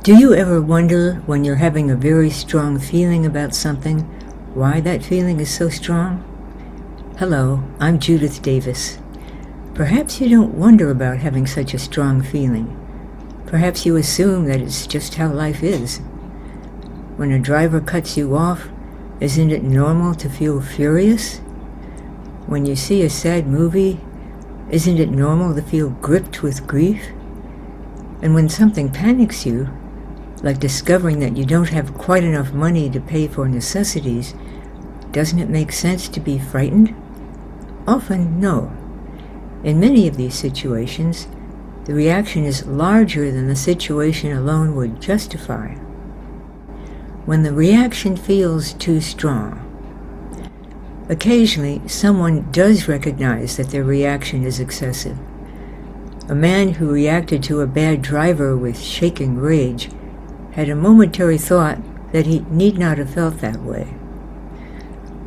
Do you ever wonder when you're having a very strong feeling about something, why that feeling is so strong? Hello, I'm Judith Davis. Perhaps you don't wonder about having such a strong feeling. Perhaps you assume that it's just how life is. When a driver cuts you off, isn't it normal to feel furious? When you see a sad movie, isn't it normal to feel gripped with grief? And when something panics you, like discovering that you don't have quite enough money to pay for necessities, doesn't it make sense to be frightened? Often, no. In many of these situations, the reaction is larger than the situation alone would justify. When the reaction feels too strong, occasionally someone does recognize that their reaction is excessive. A man who reacted to a bad driver with shaking rage had a momentary thought that he need not have felt that way.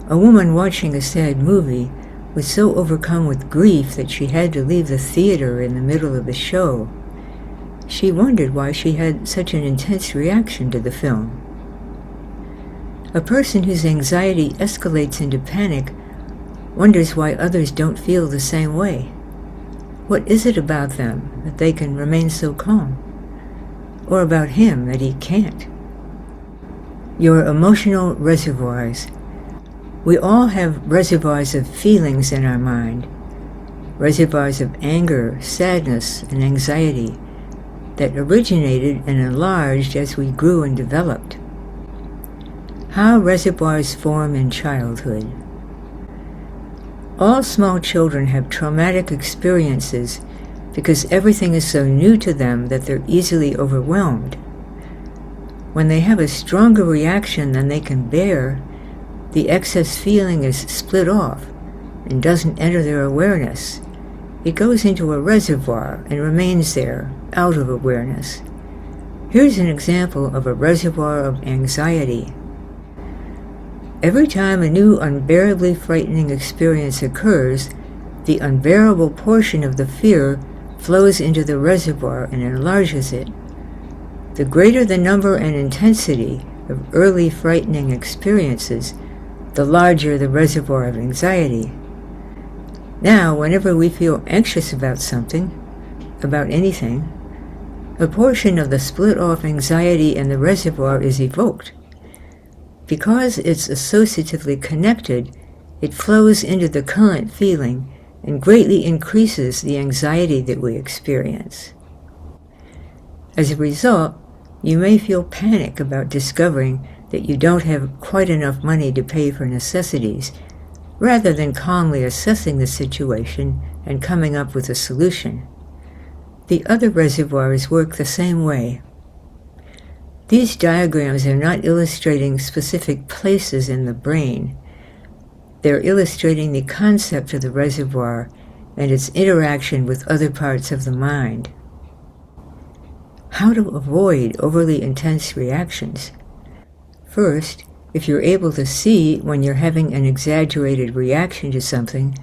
A woman watching a sad movie was so overcome with grief that she had to leave the theater in the middle of the show. She wondered why she had such an intense reaction to the film. A person whose anxiety escalates into panic wonders why others don't feel the same way. What is it about them that they can remain so calm? Or about him that he can't? Your emotional reservoirs. We all have reservoirs of feelings in our mind, reservoirs of anger, sadness, and anxiety that originated and enlarged as we grew and developed. How reservoirs form in childhood. All small children have traumatic experiences because everything is so new to them that they're easily overwhelmed. When they have a stronger reaction than they can bear, the excess feeling is split off and doesn't enter their awareness. It goes into a reservoir and remains there, out of awareness. Here's an example of a reservoir of anxiety. Every time a new unbearably frightening experience occurs, the unbearable portion of the fear flows into the reservoir and enlarges it. The greater the number and intensity of early frightening experiences, the larger the reservoir of anxiety. Now, whenever we feel anxious about something, about anything, a portion of the split-off anxiety in the reservoir is evoked. Because it's associatively connected, it flows into the current feeling and greatly increases the anxiety that we experience. As a result, you may feel panic about discovering that you don't have quite enough money to pay for necessities, rather than calmly assessing the situation and coming up with a solution. The other reservoirs work the same way. These diagrams are not illustrating specific places in the brain. They're illustrating the concept of the reservoir and its interaction with other parts of the mind. How to avoid overly intense reactions? First, if you're able to see when you're having an exaggerated reaction to something,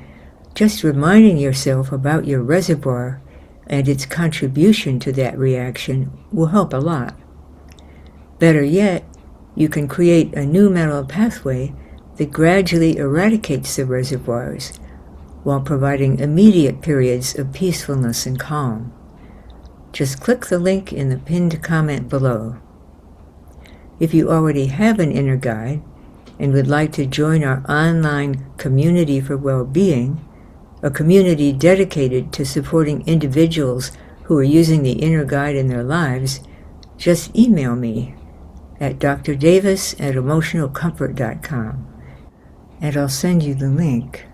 just reminding yourself about your reservoir and its contribution to that reaction will help a lot. Better yet, you can create a new mental pathway that gradually eradicates the reservoirs while providing immediate periods of peacefulness and calm. Just click the link in the pinned comment below. If you already have an inner guide and would like to join our online community for well-being, a community dedicated to supporting individuals who are using the inner guide in their lives, just email me at drdavis@emotionalcomfort.com and I'll send you the link.